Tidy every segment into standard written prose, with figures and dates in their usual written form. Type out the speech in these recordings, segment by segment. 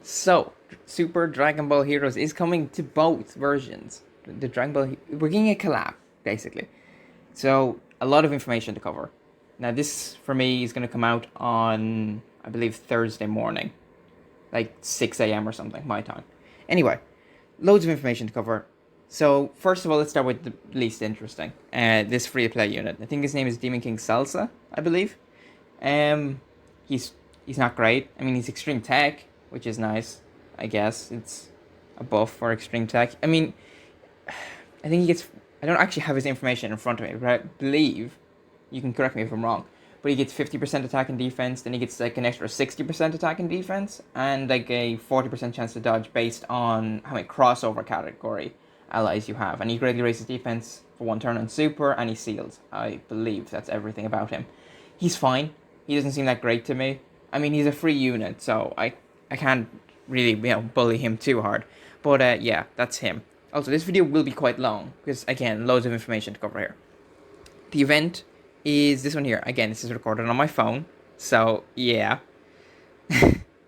So, Super Dragon Ball Heroes is coming to both versions. The Dragon Ball, we're getting a collab, basically. So, a lot of information to cover. Now, this for me is going to come out on, I believe, Thursday morning, like 6 a.m. or something, my time. Anyway, loads of information to cover. So, first of all, let's start with the least interesting. This free to play unit. I think his name is Demigod Salsa, I believe. Um, he's he's not great. I mean, he's extreme tech, which is nice. I guess it's a buff for extreme tech. I mean, I think he gets. I don't actually have his information in front of me, but I believe you can correct me if I'm wrong. But he gets 50% attack and defense. Then he gets like an extra 60% attack and defense, and like a 40% chance to dodge based on how many crossover category allies you have. And he greatly raises defense for one turn on super, and he seals. I believe that's everything about him. He's fine. He doesn't seem that great to me. I mean, he's a free unit, so I can't really bully him too hard. But yeah, that's him. Also, this video will be quite long because again, loads of information to cover here. The event is this one here. Again, this is recorded on my phone, so yeah.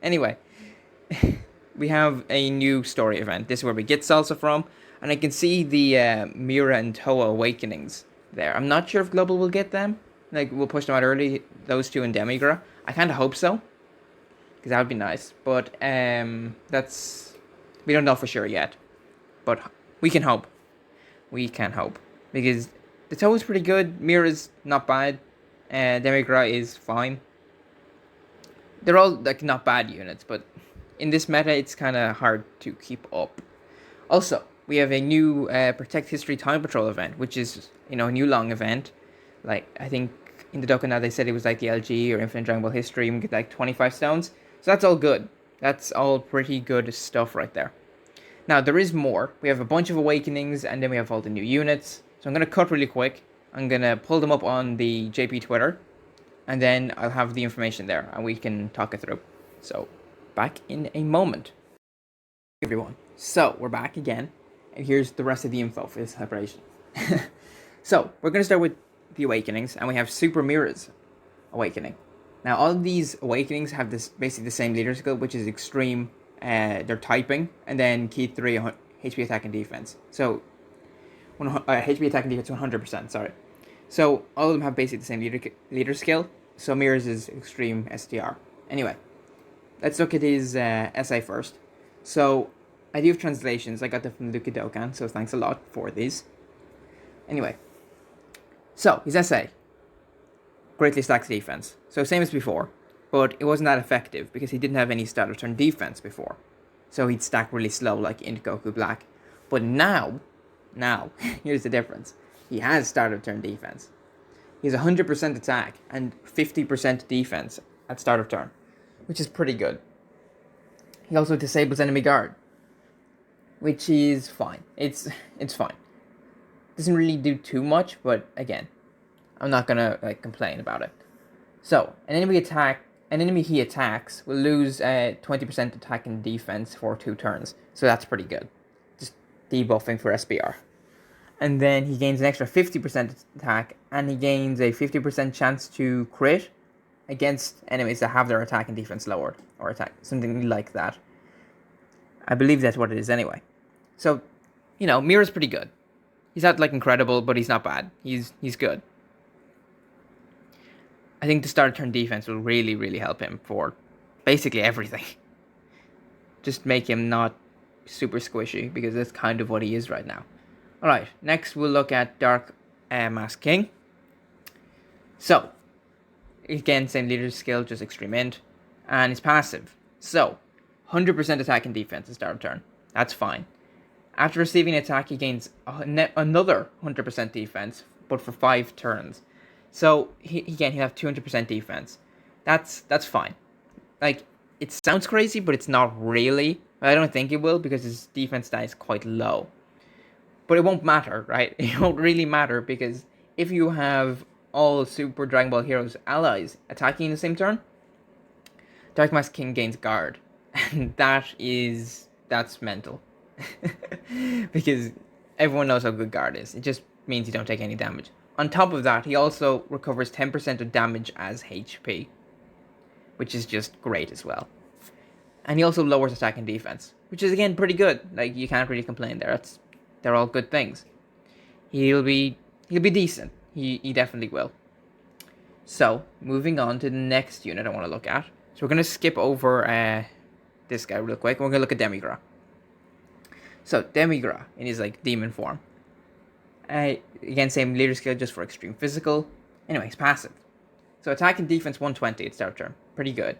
Anyway, we have a new story event. This is where we get Salsa from, and I can see the Mira and Toa awakenings there. I'm not sure if Global will get them. Like, we'll push them out early, those two in Demigod. I kind of hope so, because that would be nice. But we don't know for sure yet. But we can hope. We can hope. Because the Toa is pretty good. Mira's not bad. Demigod is fine. They're all like not bad units, but in this meta, it's kind of hard to keep up. Also, we have a new Protect History Time Patrol event, which is a new long event. Like, I think in the Dokkan now they said it was like the LG or Infinite Dragon Ball History. You can get like 25 stones. So that's all good. That's all pretty good stuff right there. Now, there is more. We have a bunch of awakenings, and then we have all the new units. So I'm going to cut really quick. I'm going to pull them up on the JP Twitter, and then I'll have the information there, and we can talk it through. So, back in a moment. Everyone. So, we're back again, and here's the rest of the info for this separation. So, we're going to start with the awakenings, and we have Super Mira's awakening. Now, all of these awakenings have this basically the same leader skill, which is extreme. They're typing, and then key 3 HP attack and defense. So, HP attack and defense 100%. Sorry. So all of them have basically the same leader skill. So Mira's is extreme STR. Anyway, let's look at his essay first. So I do have translations. I got them from Dokkan, so thanks a lot for these. Anyway, so his essay greatly stacks defense. So same as before, but it wasn't that effective because he didn't have any start of turn defense before. So he'd stack really slow like in Goku Black. But now, here's the difference. He has start of turn defense. He has 100% attack and 50% defense at start of turn, which is pretty good. He also disables enemy guard, which is fine. It's fine. Doesn't really do too much, but again, I'm not gonna complain about it. So an enemy he attacks will lose 20% attack and defense for 2 turns. So that's pretty good. Just debuffing for SBR. And then he gains an extra 50% attack, and he gains a 50% chance to crit against enemies that have their attack and defense lowered, or attack, something like that. I believe that's what it is anyway. So, Mira's pretty good. He's not incredible, but he's not bad. He's good. I think the start of turn defense will really, really help him for basically everything. Just make him not super squishy, because that's kind of what he is right now. Alright, next we'll look at Dark Mask King. So, again, same leader skill, just extreme int. And his passive. So, 100% attack and defense at start of turn. That's fine. After receiving an attack, he gains another 100% defense, but for 5 turns. So, he'll have 200% defense. That's fine. It sounds crazy, but it's not really. I don't think it will, because his defense stat is quite low. But it won't matter, right? It won't really matter, because if you have all Super Dragon Ball Heroes allies attacking in the same turn, Dark Mask King gains guard. And that's mental. Because everyone knows how good guard is. It just means you don't take any damage. On top of that, he also recovers 10% of damage as HP, which is just great as well. And he also lowers attack and defense, which is again pretty good. Like, you can't really complain there. They're all good things. He'll be decent. He definitely will. So, moving on to the next unit I want to look at. So we're gonna skip over this guy real quick. We're gonna look at Demigod. So Demigod in his like demon form. Again, same leader skill just for extreme physical. Anyway, he's passive. So attack and defense 120 at start turn. Pretty good.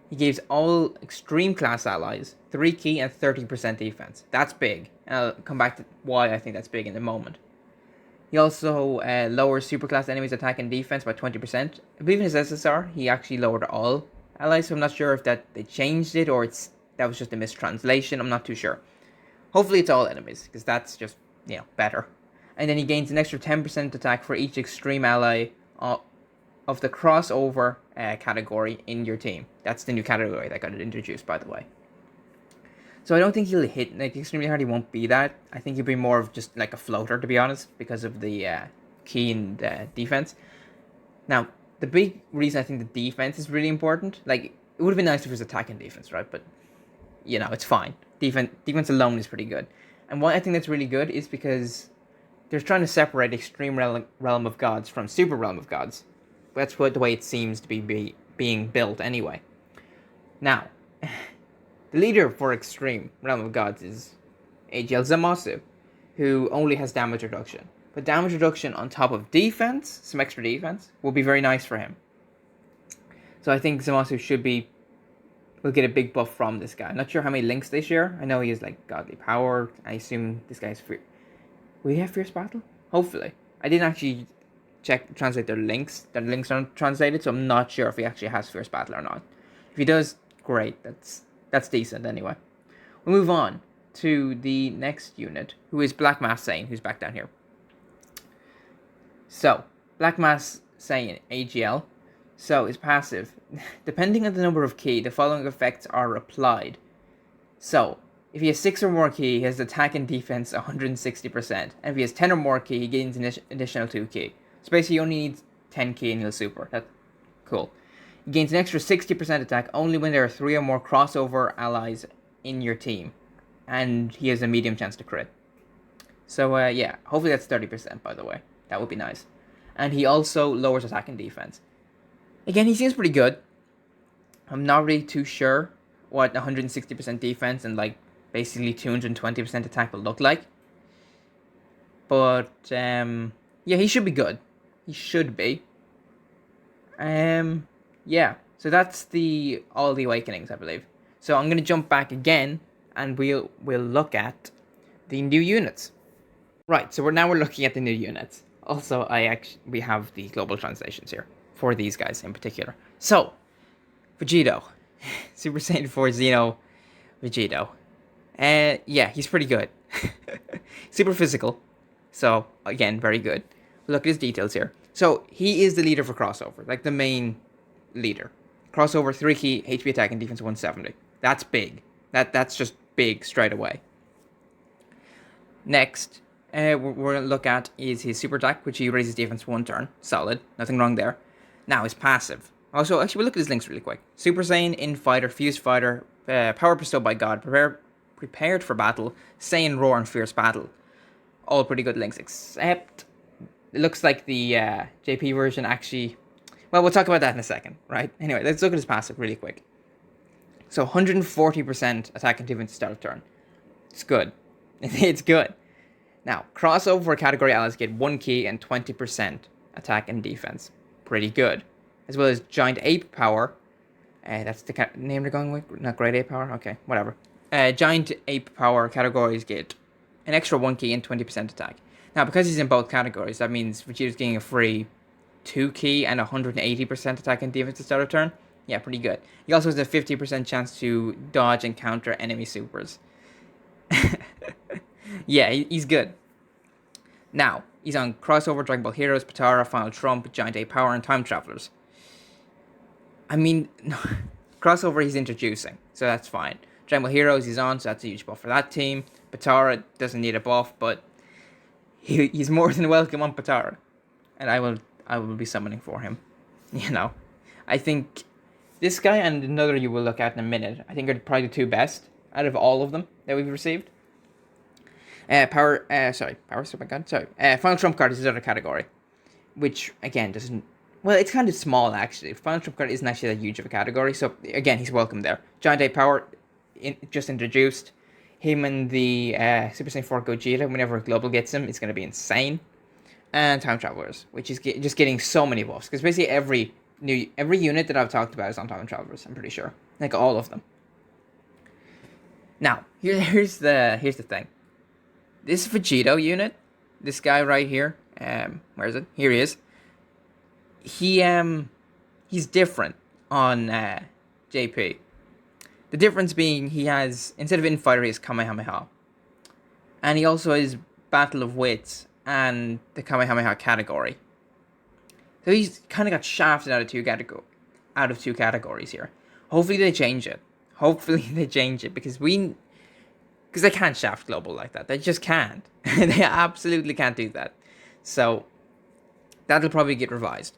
He gives all extreme class allies 3 key and 30% defense. That's big. And I'll come back to why I think that's big in a moment. He also lowers superclass enemies' attack and defense by 20%. I believe in his SSR, he actually lowered all allies, so I'm not sure if they changed it or that was just a mistranslation. I'm not too sure. Hopefully it's all enemies, because that's just, better. And then he gains an extra 10% attack for each extreme ally of the crossover category in your team. That's the new category that got introduced, by the way. So I don't think he'll hit like extremely hard. He won't be that. I think he'll be more of just like a floater, to be honest, because of the key and defense. Now, the big reason I think the defense is really important, like, it would have been nice if it was attack and defense, right? But, it's fine. Defense alone is pretty good. And why I think that's really good is because they're trying to separate Extreme Realm of Gods from Super Realm of Gods. That's the way it seems to be being built anyway. Now, the leader for Extreme Realm of Gods is AGL Zamasu, who only has damage reduction. But damage reduction on top of defense, some extra defense, will be very nice for him. So I think Zamasu will get a big buff from this guy. I'm not sure how many links they share. I know he has like godly power. I assume this guy's free. Will he have Fierce Battle? Hopefully. I didn't actually translate their links. Their links aren't translated, so I'm not sure if he actually has Fierce Battle or not. If he does, great. That's decent anyway. We'll move on to the next unit, who is Black Mass Saiyan, who's back down here. So, Black Mass Saiyan, AGL. So, is passive. Depending on the number of ki, the following effects are applied. So, if he has 6 or more ki, he has attack and defense 160%. And if he has 10 or more ki, he gains an additional 2 ki. So basically, he only needs 10 ki and he'll super. That's cool. He gains an extra 60% attack only when there are 3 or more crossover allies in your team. And he has a medium chance to crit. So, hopefully that's 30%, by the way. That would be nice. And he also lowers attack and defense. Again, he seems pretty good. I'm not really too sure what 160% defense and, like, basically 220% attack will look like. But, he should be good. He should be. So that's all the awakenings, I believe. So I'm going to jump back again, and we'll look at the new units. Right, so we're looking at the new units. Also, we have the global translations here for these guys in particular. So, Vegito, Super Saiyan 4 Xeno Vegito. He's pretty good. Super physical. So, again, very good. Look at his details here. So, he is the leader for crossover, like the main leader. Crossover 3 key, HP attack and defense 170. That's big. That's just big straight away. Next, we're going to look at is his super attack, which he raises defense 1 turn. Solid. Nothing wrong there. Now, his passive. Also, actually, we'll look at his links really quick. Super Saiyan, Infighter, Fused Fighter, Power Bestowed by God, Prepared for Battle, Saiyan Roar, and Fierce Battle. All pretty good links, except it looks like the JP version actually... Well, we'll talk about that in a second, right? Anyway, let's look at his passive really quick. So, 140% attack and defense start of turn. It's good. It's good. Now, crossover category allies get 1 key and 20% attack and defense. Pretty good. As well as Giant Ape Power. That's the name they're going with? Not Great Ape Power? Okay, whatever. Giant Ape Power categories get an extra 1 key and 20% attack. Now, because he's in both categories, that means Vegeta's getting a free 2 key and 180% attack and defense to start of turn. Yeah, pretty good. He also has a 50% chance to dodge and counter enemy supers. Yeah, he's good. Now, he's on Crossover, Dragon Ball Heroes, Patara, Final Trump, Giant Ape Power, and Time Travelers. I mean, Crossover he's introducing, so that's fine. Dragon Ball Heroes he's on, so that's a huge buff for that team. Patara doesn't need a buff, but he's more than welcome on Patara. And I will be summoning for him. I think This guy and another you will look at in a minute, I think are probably the two best out of all of them that we've received. Power Step, my god, sorry. Final Trump card is his other category, which, again, doesn't, well, it's kind of small, actually. Final Trump card isn't actually that huge of a category, so, again, he's welcome there. Giant A Power, just introduced. Him and the Super Saiyan 4 Gogeta, whenever Global gets him, it's going to be insane. And Time Travelers, which is just getting so many buffs, because basically every unit that I've talked about is on Time Travelers, I'm pretty sure. Like, all of them. Now, here's the thing. This Vegito unit, this guy right here, where is it? Here he is. He's different on JP. The difference being he has, instead of Infighter, he has Kamehameha. And he also has Battle of Wits and the Kamehameha category. So he's kind of got shafted out of two categories here. Hopefully they change it. Because they can't shaft Global like that. They just can't. They absolutely can't do that. So that'll probably get revised.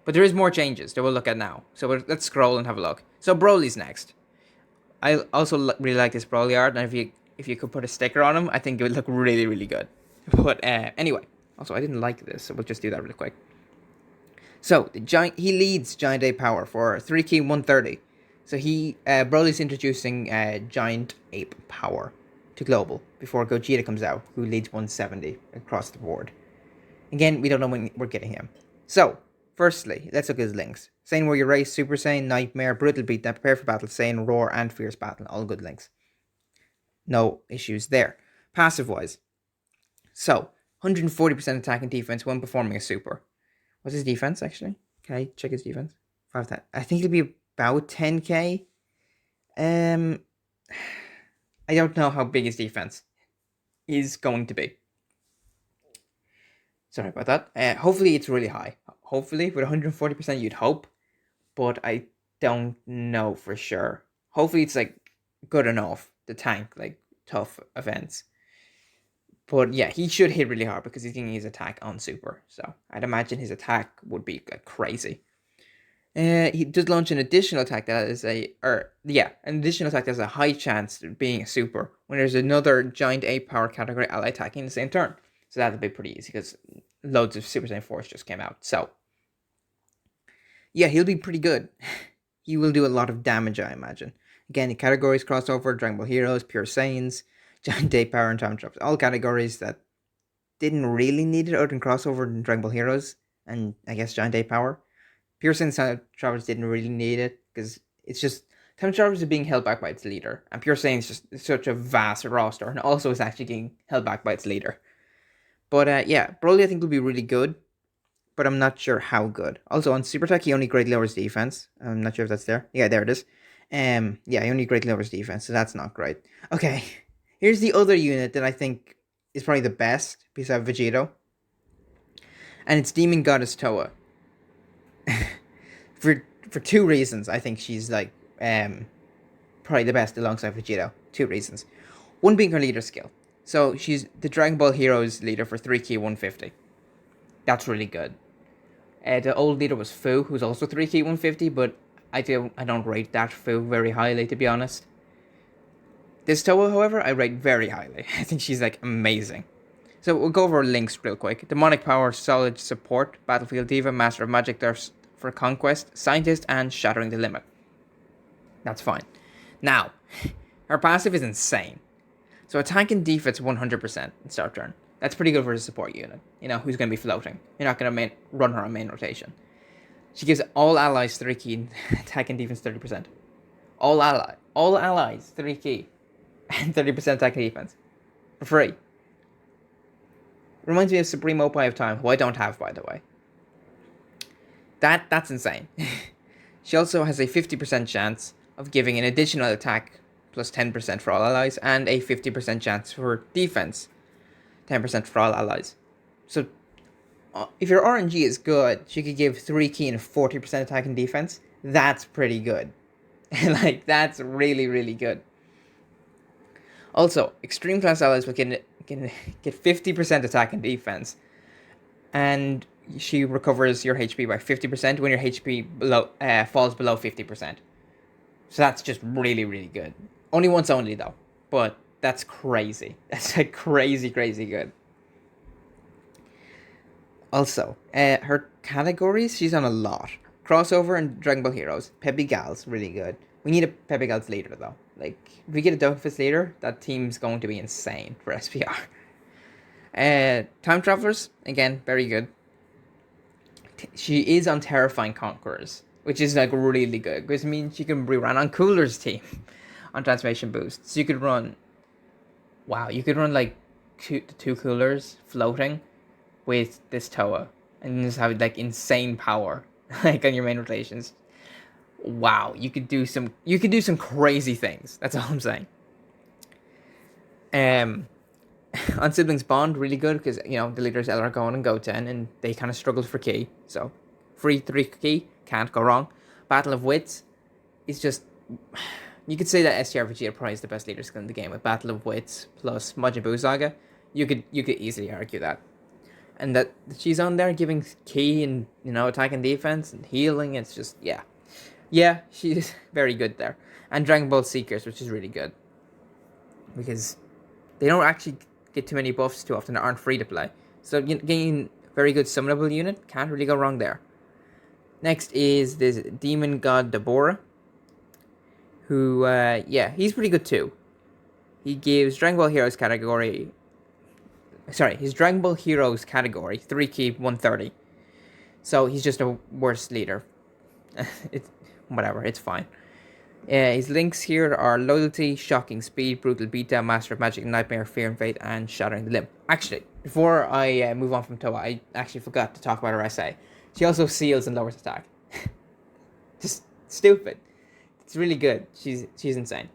But there is more changes that we'll look at now. So let's scroll and have a look. So Broly's next. I also really like this Broly art, and if you could put a sticker on him, I think it would look really, really good. But anyway, also I didn't like this, so we'll just do that really quick. So he leads Giant A Power for 3 key 130. So Broly's introducing Giant Ape Power to Global before Gogeta comes out, who leads 170 across the board. Again, we don't know when we're getting him. So, firstly, let's look at his links. Saiyan Warrior Race, Super Saiyan, Nightmare, Brutal Beatdown, Prepare for Battle, Saiyan, Roar, and Fierce Battle. All good links. No issues there. Passive-wise. So, 140% attack and defense when performing a super. What's his defense, actually? Can I check his defense? 5 I think it'll be about 10k. I don't know how big his defense is going to be. Sorry about that. Hopefully it's really high. Hopefully, with 140% you'd hope. But I don't know for sure. Hopefully it's like good enough to tank like tough events. But yeah, he should hit really hard because he's getting his attack on super. So I'd imagine his attack would be like crazy. He does launch an additional attack that is an additional attack that has a high chance of being a super when there's another Giant A Power category ally attacking the same turn. So that'll be pretty easy because loads of Super Saiyan 4s just came out. So yeah, he'll be pretty good. He will do a lot of damage, I imagine. Again, the categories crossover, Dragon Ball Heroes, Pure Saiyans, Giant A Power, and Time Drops. All categories that didn't really need it other than crossover in Dragon Ball Heroes and I guess Giant A Power. Pure Saiyans Time Travelers didn't really need it because it's just Time Travelers are being held back by its leader, and Pure Saiyans is just such a vast roster, and also is actually getting held back by its leader. But yeah, Broly I think will be really good, but I'm not sure how good. Also on Super Attack he only greatly lowers defense. I'm not sure if that's there. Yeah, there it is. Yeah, he only greatly lowers defense, so that's not great. Okay, here's the other unit that I think is probably the best besides Vegito, and it's Demon Goddess Toa. for 2 reasons, I think she's like probably the best alongside Vegito. 2 reasons. One being her leader skill. So she's the Dragon Ball Heroes leader for 3 key 150. That's really good. The old leader was Fu, who's also 3 key 150, but I don't rate that Fu very highly, to be honest. This Toa, however, I rate very highly. I think she's like amazing. So we'll go over links real quick. Demonic Power, Solid Support, Battlefield Diva, Master of Magic, Thirst for Conquest, Scientist, and Shattering the Limit. That's fine. Now, her passive is insane. So attack and defense 100% in start turn. That's pretty good for a support unit. You know, who's going to be floating. You're not going to run her on main rotation. She gives all allies 3 key attack and defense 30%. All allies 3 key and 30% attack and defense. For free. Reminds me of Supreme Opie of Time, who I don't have, by the way. That's insane. She also has a 50% chance of giving an additional attack plus 10% for all allies, and a 50% chance for defense, 10% for all allies. So, if your RNG is good, she could give 3 key and 40% attack and defense. That's pretty good. Like, that's really, really good. Also, extreme class allies will get 50% attack and defense, and she recovers your HP by 50% when your HP falls below 50%. So that's just really, really good. Only once only, though. But that's crazy. That's like crazy, crazy good. Also, her categories, she's on a lot. Crossover and Dragon Ball Heroes. Peppy Gal's really good. We need a Peppy Gal's leader, though. Like, if we get a Dokkan leader, that team's going to be insane for SPR. Time Travelers, again, very good. She is on Terrifying Conquerors, which is like really good. Because it means she can rerun on Cooler's team on Transformation Boost. So you could run, wow, you could run like two Coolers floating with this Toa. And just have like insane power like on your main rotations. Wow, you could do some crazy things. That's all I'm saying. On Siblings Bond, really good because the leaders Elargon and Goten, and they kind of struggled for key. So, free 3 key, can't go wrong. Battle of Wits is just, you could say that STR Vegeta probably is the best leader skill in the game with Battle of Wits plus Majin Buu Saga. You could easily argue that, and that she's on there giving key and attack and defense and healing. It's just yeah, she's very good there. And Dragon Ball Seekers, which is really good because they don't actually get too many buffs too often that aren't free to play. So getting very good summonable unit, can't really go wrong there. Next is this Demigod Deborah, who, he's pretty good too. He gives Dragon Ball Heroes category, his Dragon Ball Heroes category, 3 key, 130. So he's just a worse leader. It's whatever, it's fine. His links here are Loyalty, Shocking Speed, Brutal Beatdown, Master of Magic, Nightmare, Fear and Fate, and Shattering the Limb. Actually, before I move on from Toa, I actually forgot to talk about her SA. She also seals and lowers attack. Just stupid. It's really good. She's insane.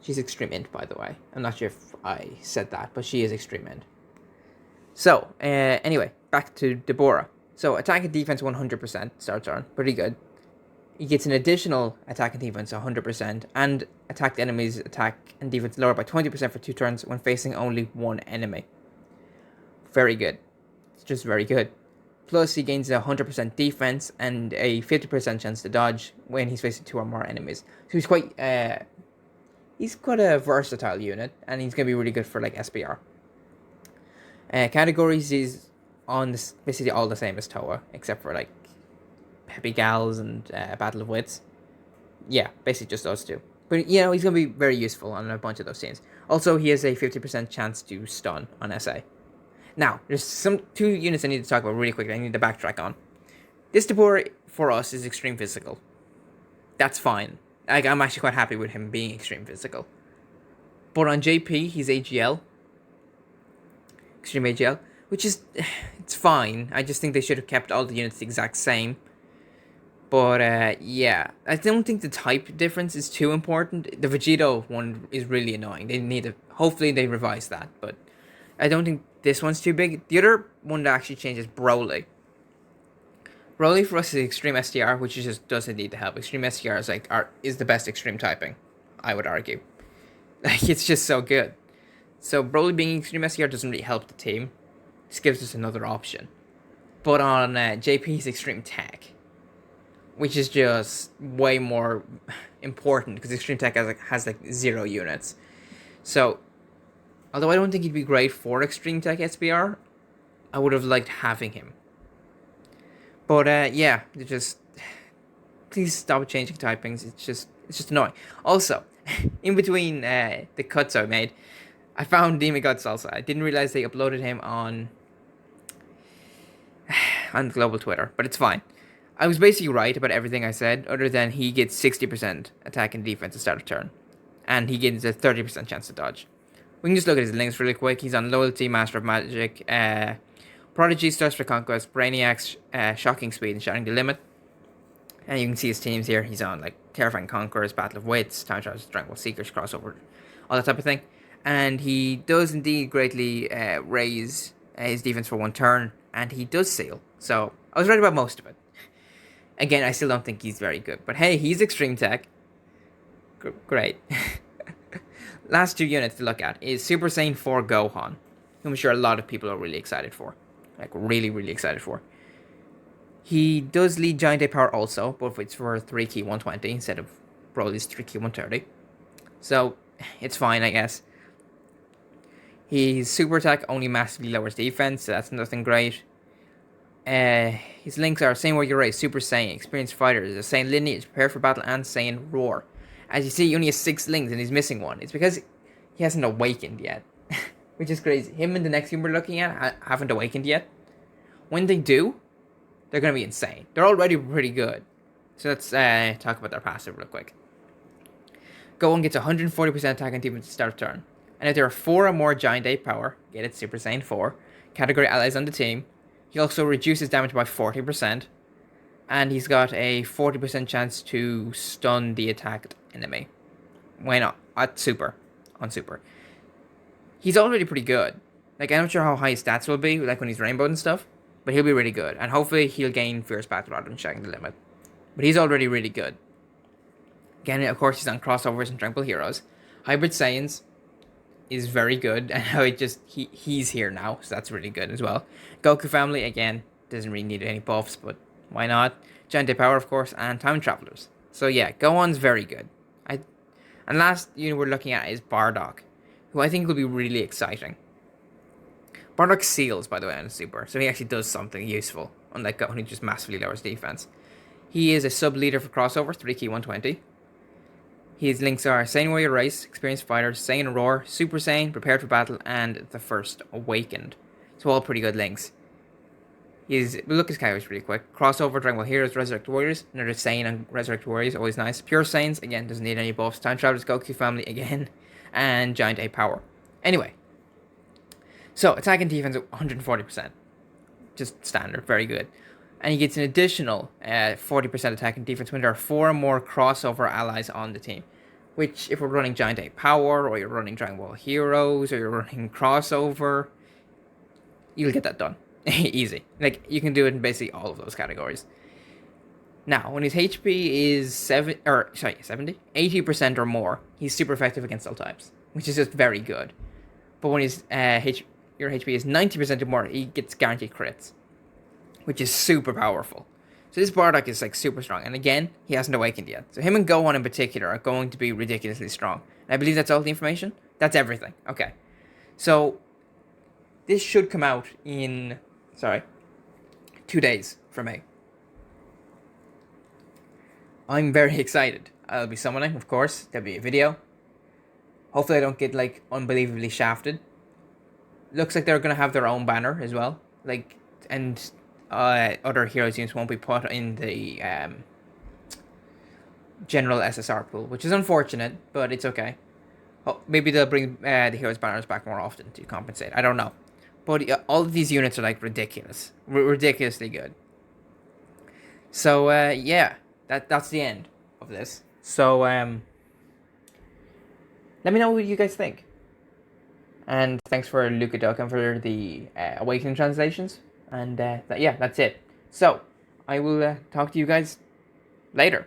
She's Extreme Int, by the way. I'm not sure if I said that, but she is Extreme Int. So, anyway, back to Deborah. So, attack and defense 100% start turn. Pretty good. He gets an additional attack and defense 100%, and attacked enemies attack and defense lower by 20% for 2 turns when facing only one enemy. Very good. It's just very good. Plus, he gains a 100% defense and a 50% chance to dodge when he's facing 2 or more enemies. So he's quite a versatile unit, and he's going to be really good for like SPR. Categories is on this, basically all the same as Toa, except for like Peppy Gals and Battle of Wits. Yeah, basically just those two. But he's going to be very useful on a bunch of those teams. Also, he has a 50% chance to stun on SA. Now, there's 2 units I need to talk about really quickly. I need to backtrack on. This Deborah for us is extreme physical. That's fine. I'm actually quite happy with him being extreme physical. But on JP, he's AGL. Extreme AGL. Which is, it's fine. I just think they should have kept all the units the exact same. But, I don't think the type difference is too important. The Vegito one is really annoying. They need to, hopefully they revise that. But I don't think this one's too big. The other one that actually changes is Broly. Broly for us is Extreme STR, which just doesn't need the help. Extreme STR is the best extreme typing, I would argue. Like, it's just so good. So Broly being Extreme STR doesn't really help the team. Just gives us another option. But on JP's Extreme Tech, which is just way more important because Extreme Tech has like 0 units. So, although I don't think he'd be great for Extreme Tech SPR, I would have liked having him. But just please stop changing typings. It's just annoying. Also, in between the cuts I made, I found Demigod Salsa. I didn't realize they uploaded him on global Twitter, but it's fine. I was basically right about everything I said, other than he gets 60% attack and defense at start of turn, and he gets a 30% chance to dodge. We can just look at his links really quick. He's on Loyalty, Master of Magic, Prodigy, Stars for Conquest, Brainiacs, Shocking Speed, and Shattering the Limit. And you can see his teams here. He's on like Terrifying Conquerors, Battle of Wits, Time Travelers, Dragon Ball Seekers, Crossover, all that type of thing. And he does indeed greatly raise his defense for 1 turn, and he does seal. So I was right about most of it. Again, I still don't think he's very good. But hey, he's Extreme Tech. Great. Last 2 units to look at is Super Saiyan 4 Gohan, whom I'm sure a lot of people are really excited for. Like, really, really excited for. He does lead Giant A Power also, but it's for 3 key 120 instead of Broly's 3 key 130. So, it's fine, I guess. His super attack only massively lowers defense, so that's nothing great. His links are Saiyan Warrior Race, Super Saiyan, Experienced Fighters, a Saiyan Lineage, Prepare for Battle, and Saiyan Roar. As you see, he only has 6 links and he's missing one. It's because he hasn't awakened yet, which is crazy. Him and the next team we're looking at haven't awakened yet. When they do, they're going to be insane. They're already pretty good. So let's talk about their passive real quick. Gohan gets 140% attack and defense at the start of turn. And if there are 4 or more Giant Ape power, get it, Super Saiyan 4, category allies on the team, he also reduces damage by 40%. And he's got a 40% chance to stun the attacked enemy. Why not? At Super. On Super. He's already pretty good. Like, I'm not sure how high his stats will be, like when he's rainbowed and stuff. But he'll be really good. And hopefully he'll gain Fierce Battle rather than checking the limit. But he's already really good. Again, of course, he's on crossovers and Tranquil Heroes. Hybrid Saiyans is very good. And how he's here now. So that's really good as well. Goku family, again, doesn't really need any buffs, but why not? Giant Power, of course, and Time Travelers. So yeah, Gohan's very good. And last unit we're looking at is Bardock, who I think will be really exciting. Bardock seals, by the way, on Super, so he actually does something useful, unlike Gohan, who just massively lowers defense. He is a sub-leader for crossover, 3 key 120. His links are Saiyan Warrior Race, Experienced Fighters, Saiyan Roar, Super Saiyan, Prepared for Battle, and The First Awakened. So all pretty good links. We'll look at his categories really quick. Crossover, Dragon Ball Heroes, Resurrect Warriors. Another Saiyan and Resurrect Warriors, always nice. Pure Saiyans, again, doesn't need any buffs. Time Travelers, Goku family, again. And Giant A Power. Anyway. So, attack and defense at 140%. Just standard, very good. And he gets an additional 40% attack and defense when there are 4 or more crossover allies on the team. Which, if we're running Giant A Power, or you're running Dragon Ball Heroes, or you're running crossover, you'll get that done. Easy. Like, you can do it in basically all of those categories. Now, when his HP is 70, 80% or more, he's super effective against all types, which is just very good. But when his your HP is 90% or more, he gets guaranteed crits, which is super powerful. So this Bardock is like super strong, and again, he hasn't awakened yet. So him and Gohan in particular are going to be ridiculously strong. And I believe that's all the information. That's everything. Okay, so this should come out in 2 days for me. I'm very excited. I'll be summoning, of course. There'll be a video. Hopefully I don't get, like, unbelievably shafted. Looks like they're going to have their own banner as well. Like, and other heroes units won't be put in the general SSR pool, which is unfortunate, but it's okay. Maybe they'll bring the heroes banners back more often to compensate. I don't know. But all of these units are, like, ridiculous. Ridiculously good. So, yeah. That's the end of this. So, let me know what you guys think. And thanks for Luca Dokkan for the Awakening translations. And, that's it. So, I will talk to you guys later.